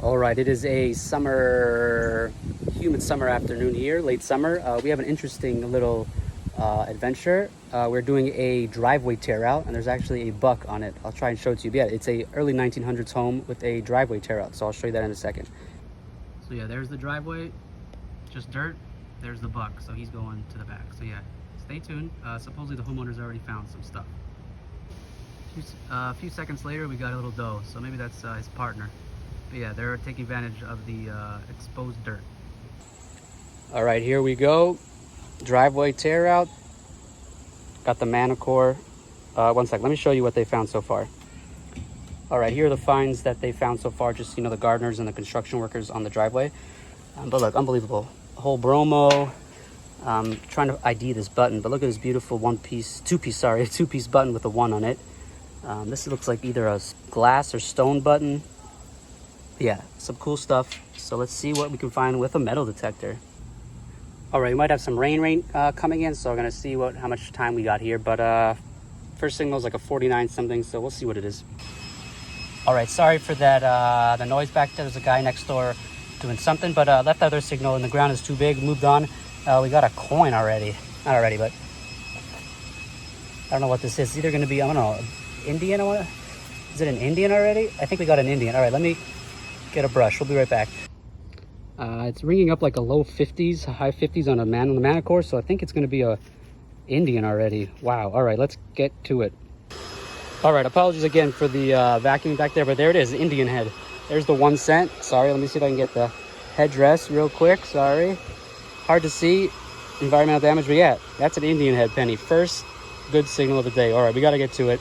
All right, it is a humid summer afternoon here, late summer. We have an interesting little adventure. We're doing a driveway tear out, and there's actually a buck on it. I'll try and show it to you. But yeah, it's a early 1900s home with a driveway tear out, so I'll show you that in a second. So yeah, there's the driveway, just dirt. There's the buck, so he's going to the back. So yeah, stay tuned. Supposedly the homeowners already found some stuff. A few seconds later, we got a little doe, so maybe that's his partner. But yeah, they're taking advantage of the exposed dirt. All right, here we go. Driveway tear out. Got the Manticore. One sec, let me show you what they found so far. All right, here are the finds that they found so far. Just, the gardeners and the construction workers on the driveway. But look, unbelievable. A whole bromo. Trying to ID this button, but look at this beautiful two-piece button with a 1 on it. This looks like either a glass or stone button. Yeah, some cool stuff. So let's see what we can find with a metal detector. All right, we might have some rain coming in, so we're gonna see how much time we got here. But first signal is like a 49 something, so we'll see what it is. All right, sorry for that, the noise back there. There's a guy next door doing something, but left other signal and the ground is too big, moved on. We got a coin already. Not already, but I don't know what this is. It's either gonna be, I don't know, Indian. Is it an Indian already? I think we got an Indian. All right, let me get a brush. We'll be right back. It's ringing up like a low 50s, high 50s on the Manticore, so I think it's going to be a Indian already. Wow. All right, let's get to it. All right, apologies again for the vacuuming back there, but there it is, the Indian head. There's the 1 cent. Sorry, let me see if I can get the headdress real quick. Sorry. Hard to see. Environmental damage, but yeah, that's an Indian head penny. First good signal of the day. All right, we got to get to it.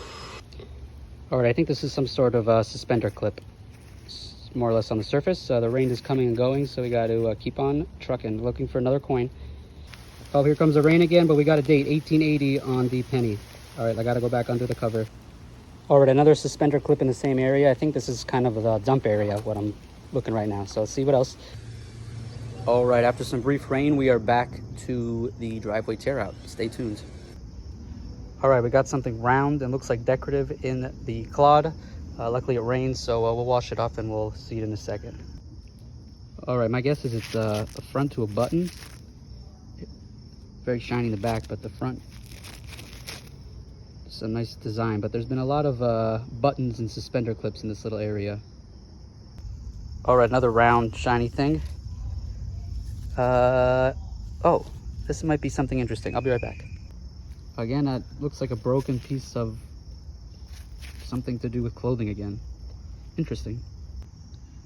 All right, I think this is some sort of suspender clip. It's more or less on the surface. The rain is coming and going, so we got to keep on trucking, looking for another coin. Oh, here comes the rain again, but we got a date, 1880 on the penny. All right, I got to go back under the cover. All right, another suspender clip in the same area. I think this is kind of the dump area, what I'm looking right now. So let's see what else. All right, after some brief rain, we are back to the driveway tear out. Stay tuned. All right, we got something round and looks like decorative in the clod. Luckily it rains, so we'll wash it off and we'll see it in a second. All right, my guess is it's a front to a button. Very shiny in the back, but the front, it's a nice design, but there's been a lot of buttons and suspender clips in this little area. All right, another round shiny thing. Oh, this might be something interesting. I'll be right back. Again, that looks like a broken piece of something to do with clothing again. Interesting.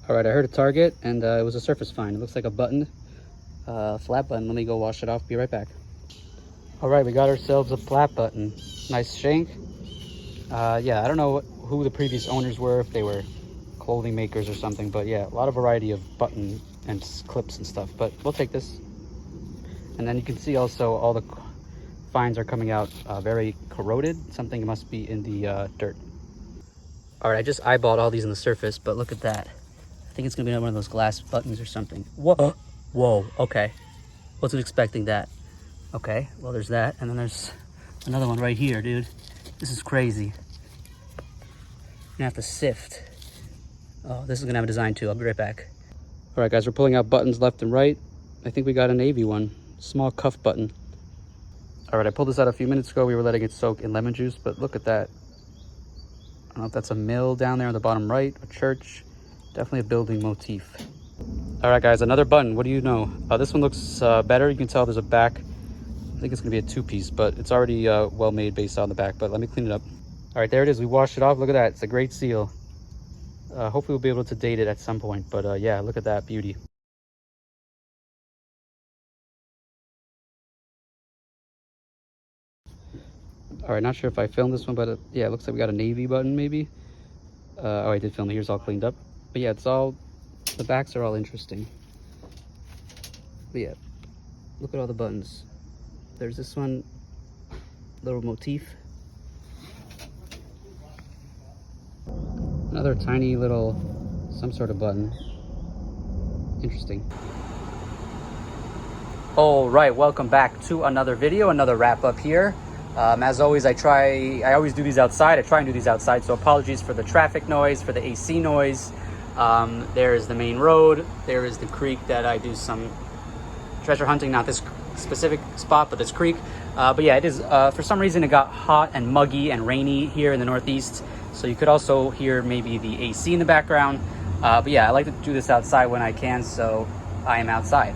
All right, I heard a target and it was a surface find. It looks like a button, flat button. Let me go wash it off, be right back. All right, we got ourselves a flat button. Nice shank. Yeah, I don't know who the previous owners were, if they were clothing makers or something, but yeah, a lot of variety of button and clips and stuff, but we'll take this. And then you can see also all the finds are coming out very corroded. Something must be in the dirt. All right, I just eyeballed all these on the surface, but look at that. I think it's gonna be one of those glass buttons or something. Whoa, whoa, okay. Wasn't expecting that. Okay, well there's that, and then there's another one right here, dude. This is crazy. I'm gonna have to sift. Oh, this is gonna have a design too. I'll be right back. All right, guys, we're pulling out buttons left and right. I think we got a navy one, small cuff button. All right, I pulled this out a few minutes ago. We were letting it soak in lemon juice, but look at that. I don't know if that's a mill down there on the bottom right, a church, definitely a building motif. All right, guys, another button. What do you know? This one looks better. You can tell there's a back. I think it's gonna be a 2-piece, but it's already well made based on the back, but let me clean it up. All right, there it is. We washed it off. Look at that. It's a great seal. Hopefully we'll be able to date it at some point, but yeah, look at that beauty. All right, not sure if I filmed this one, but yeah, it looks like we got a navy button maybe. Oh, I did film it. Here's all cleaned up. But yeah, the backs are all interesting. But yeah, look at all the buttons. There's this one, little motif. Another tiny little, some sort of button. Interesting. All right, welcome back to another video, another wrap up here. As always, I always do these outside. I try and do these outside, so apologies for the traffic noise, for the AC noise. There is the main road. There is the creek that I do some treasure hunting, not this specific spot, but this creek. But yeah, it is, for some reason it got hot and muggy and rainy here in the Northeast. So you could also hear maybe the AC in the background. But yeah, I like to do this outside when I can, so I am outside.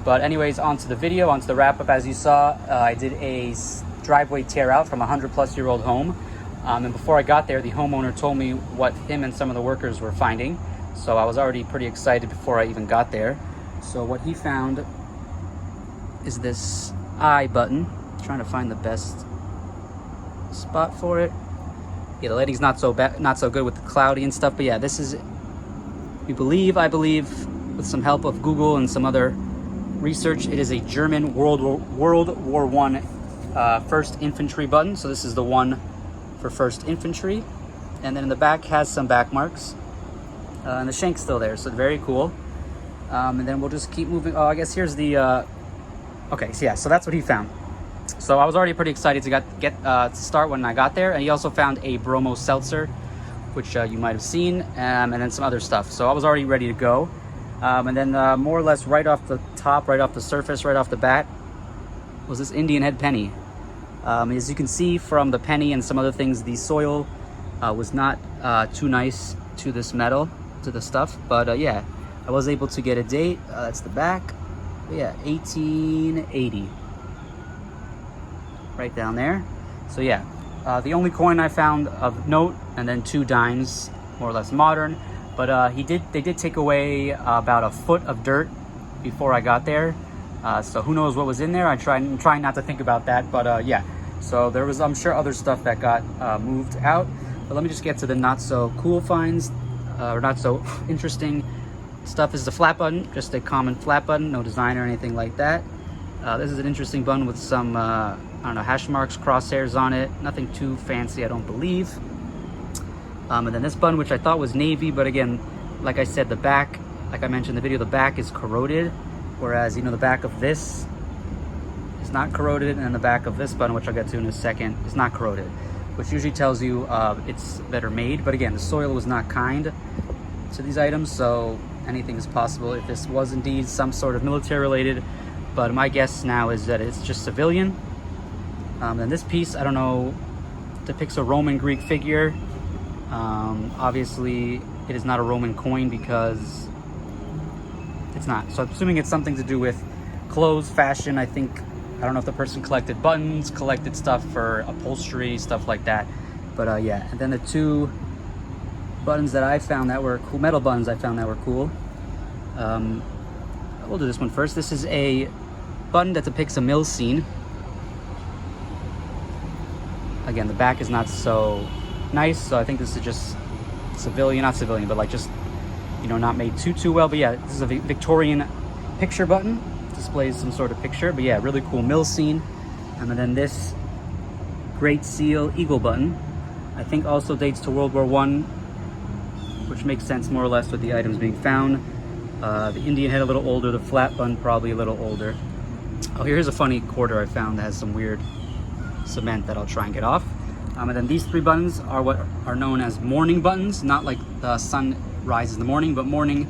But anyways, onto the video, onto the wrap up. As you saw, I did a driveway tear out from a 100-plus-year-old home. And before I got there, the homeowner told me what him and some of the workers were finding. So I was already pretty excited before I even got there. So what he found is this I button. Trying to find the best spot for it. Yeah, the lighting's not so bad, not so good with the cloudy and stuff. But yeah, this is, I believe, with some help of Google and some other research, it is a German World War I 1st Infantry button. So this is the one for 1st Infantry. And then in the back has some back marks. And the shank's still there, so very cool. And then we'll just keep moving. Oh, I guess here's the, okay, so yeah, so that's what he found. So I was already pretty excited to get start when I got there. And he also found a Bromo seltzer, which you might have seen, and then some other stuff. So I was already ready to go. And then more or less right off the top, right off the surface, right off the bat, was this Indian head penny. As you can see from the penny and some other things, the soil was not too nice to this metal, to the stuff. But yeah, I was able to get a date. That's the back. But yeah, 1880. Right down there. So yeah, the only coin I found of note, and then 2 dimes, more or less modern. But they did take away about a foot of dirt before I got there. So who knows what was in there? I'm trying not to think about that. But yeah, so there was, I'm sure, other stuff that got moved out. But let me just get to the not so cool finds, or not so interesting stuff. This is a flat button, just a common flat button, no design or anything like that. This is an interesting button with some, I don't know, hash marks, crosshairs on it. Nothing too fancy, I don't believe. And then this button, which I thought was navy, but again, like I said, the back, like I mentioned in the video, the back is corroded. Whereas, you know, the back of this is not corroded, and the back of this button, which I'll get to in a second, is not corroded, which usually tells you it's better made. But again, the soil was not kind to these items, so anything is possible if this was indeed some sort of military related. But my guess now is that it's just civilian. And this piece, I don't know, depicts a Roman Greek figure. Obviously, it is not a Roman coin because it's not. So I'm assuming it's something to do with clothes, fashion. I don't know if the person collected buttons, collected stuff for upholstery, stuff like that. But yeah, and then the 2 buttons that I found that were cool, metal buttons I found that were cool. We'll do this one first. This is a button that depicts a mill scene. Again, the back is not so nice, so I think this is just not civilian, but like just, you know, not made too well. But yeah, this is a Victorian picture button. Displays some sort of picture, but yeah, really cool mill scene. And then this Great Seal Eagle button, I think also dates to World War I, which makes sense more or less with the items being found. The Indian head a little older, the flat button probably a little older. Oh, here's a funny quarter I found that has some weird cement that I'll try and get off. And then these 3 buttons are what are known as mourning buttons, not like the sun rises in the morning, but mourning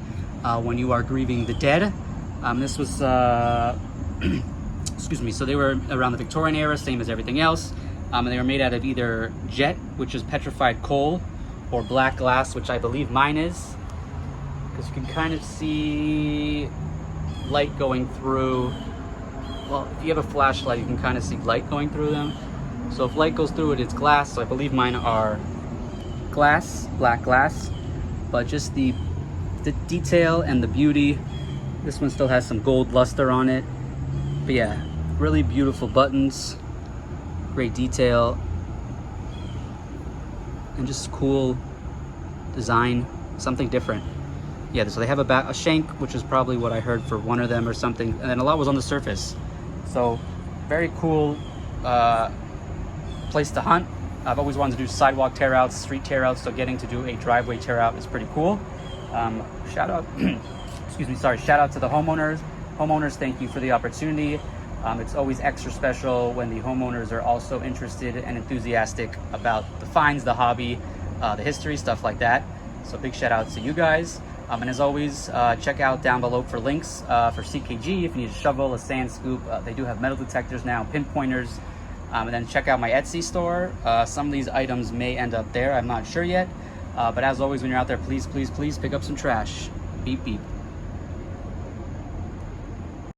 when you are grieving the dead. This was, excuse me, so they were around the Victorian era, same as everything else. And they were made out of either jet, which is petrified coal, or black glass, which I believe mine is. Because you can kind of see light going through. Well, if you have a flashlight, you can kind of see light going through them. So if light goes through it, it's glass. So I believe mine are glass, black glass. But just the detail and the beauty. This one still has some gold luster on it. But yeah, really beautiful buttons. Great detail. And just cool design. Something different. Yeah, so they have a shank, which is probably what I heard for one of them or something. And then a lot was on the surface. So very cool place to hunt. I've always wanted to do sidewalk tear outs, street tear outs, so getting to do a driveway tear out is pretty cool. Shout out shout out to the homeowners. Thank you for the opportunity. It's always extra special when the homeowners are also interested and enthusiastic about the finds, the hobby, the history, stuff like that. So big shout out to you guys. And as always, check out down below for links for CKG if you need a shovel, a sand scoop. They do have metal detectors now, pinpointers. And then check out my Etsy store. Some of these items may end up there, I'm not sure yet. But as always, when you're out there, please, please, please pick up some trash. Beep, beep.